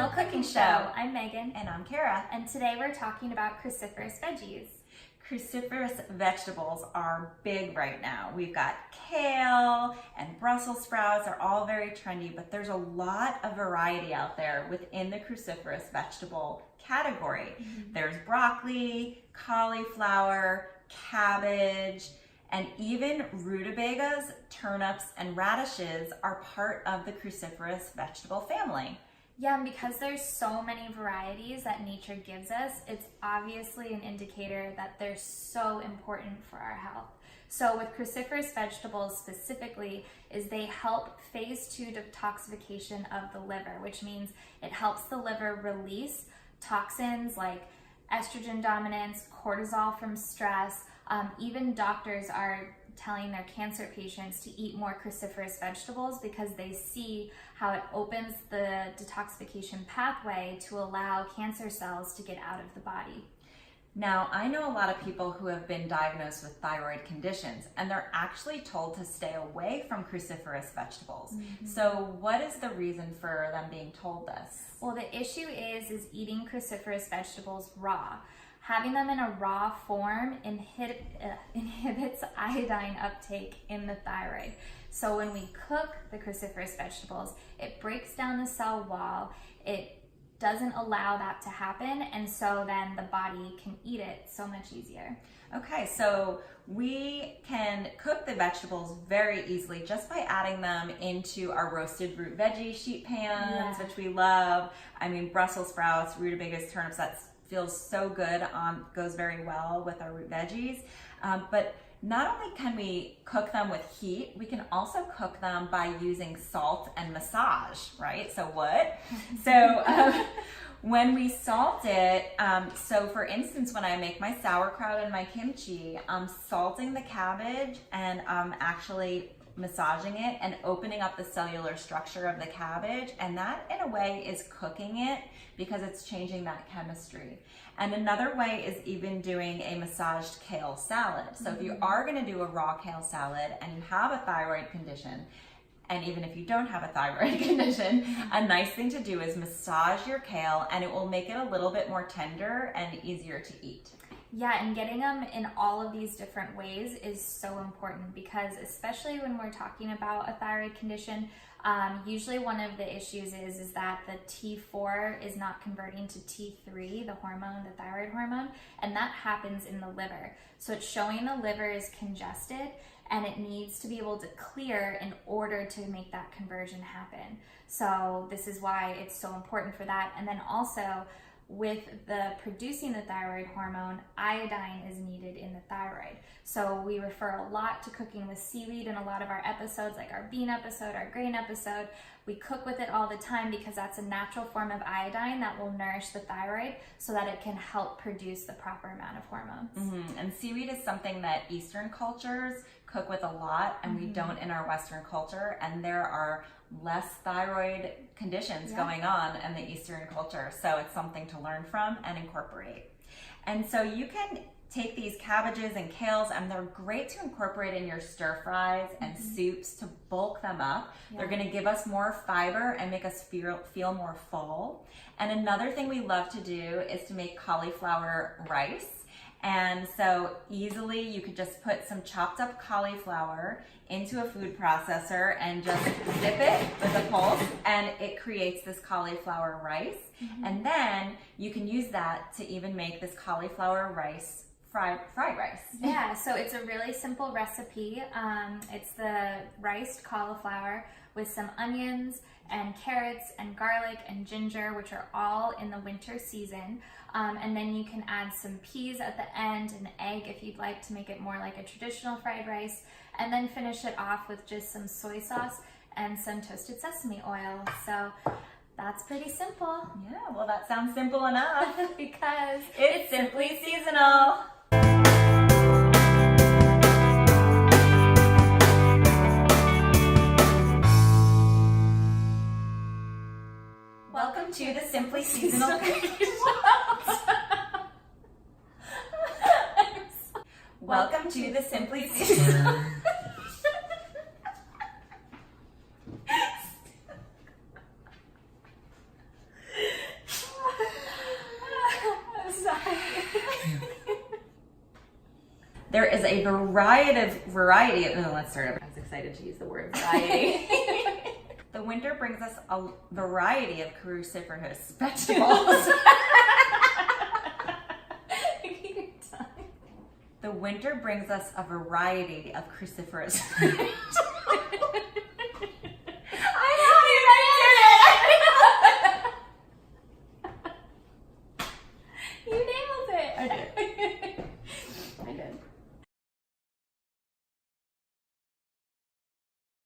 Seasonal Cooking Show. I'm Megan. And I'm Kara. And today we're talking about cruciferous veggies. Cruciferous vegetables are big right now. We've got kale and Brussels sprouts are all very trendy, but there's a lot of variety out there within the cruciferous vegetable category. There's broccoli, cauliflower, cabbage, and even rutabagas, turnips, and radishes are part of the cruciferous vegetable family. Yeah, and because there's so many varieties that nature gives us, it's obviously an indicator that they're so important for our health. So with cruciferous vegetables specifically, is they help phase 2 detoxification of the liver, which means it helps the liver release toxins like estrogen dominance, cortisol from stress. Even doctors are telling their cancer patients to eat more cruciferous vegetables because they see how it opens the detoxification pathway to allow cancer cells to get out of the body. Now, I know a lot of people who have been diagnosed with thyroid conditions, and they're actually told to stay away from cruciferous vegetables. So what is the reason for them being told this? Well, the issue is eating cruciferous vegetables raw. Having them in a raw form inhibits iodine uptake in the thyroid. So when we cook the cruciferous vegetables, it breaks down the cell wall. It doesn't allow that to happen, and so then the body can eat it so much easier. Okay, so we can cook the vegetables very easily just by adding them into our roasted root veggie sheet pans, which we love. I mean, Brussels sprouts, rutabagas, turnips, that feels so good, goes very well with our root veggies. But not only can we cook them with heat, we can also cook them by using salt and massage, right? So what? So when we salt it, so for instance, when I make my sauerkraut and my kimchi, I'm salting the cabbage and I'm actually massaging it and opening up the cellular structure of the cabbage, and that in a way is cooking it because it's changing that chemistry. And another way is even doing a massaged kale salad. So if you are going to do a raw kale salad and you have a thyroid condition, and even if you don't have a thyroid condition, a nice thing to do is massage your kale, and it will make it a little bit more tender and easier to eat. Yeah, and getting them in all of these different ways is so important because especially when we're talking about a thyroid condition, usually one of the issues is that the T4 is not converting to T3, the hormone, the thyroid hormone, and that happens in the liver. So it's showing the liver is congested and it needs to be able to clear in order to make that conversion happen. So this is why it's so important for that. And then also, with the producing the thyroid hormone, iodine is needed in the thyroid. So we refer a lot to cooking with seaweed in a lot of our episodes, like our bean episode, our grain episode. We cook with it all the time because that's a natural form of iodine that will nourish the thyroid so that it can help produce the proper amount of hormones. And seaweed is something that Eastern cultures cook with a lot, and we don't in our Western culture, and there are less thyroid conditions going on in the Eastern culture, so it's something to learn from and incorporate. And so you can take these cabbages and kales, and they're great to incorporate in your stir fries and soups to bulk them up. They're going to give us more fiber and make us feel more full. And another thing we love to do is to make cauliflower rice. And so easily you could just put some chopped up cauliflower into a food processor and just zip it with a pulse, and it creates this cauliflower rice. And then you can use that to even make this cauliflower rice fried rice. Yeah, so it's a really simple recipe. It's the riced cauliflower with some onions and carrots and garlic and ginger, which are all in the winter season. And then you can add some peas at the end, an egg if you'd like to make it more like a traditional fried rice, and then finish it off with just some soy sauce and some toasted sesame oil. So that's pretty simple. Yeah, well, that sounds simple enough. Because it's simply seasonal. Welcome to the Simply Seasonal Cooking Show. Welcome to the Simply Seasonal. There is a variety of, oh, let's start over. I was excited to use the word variety. The winter brings us a variety of cruciferous vegetables. The winter brings us a variety of cruciferous vegetables.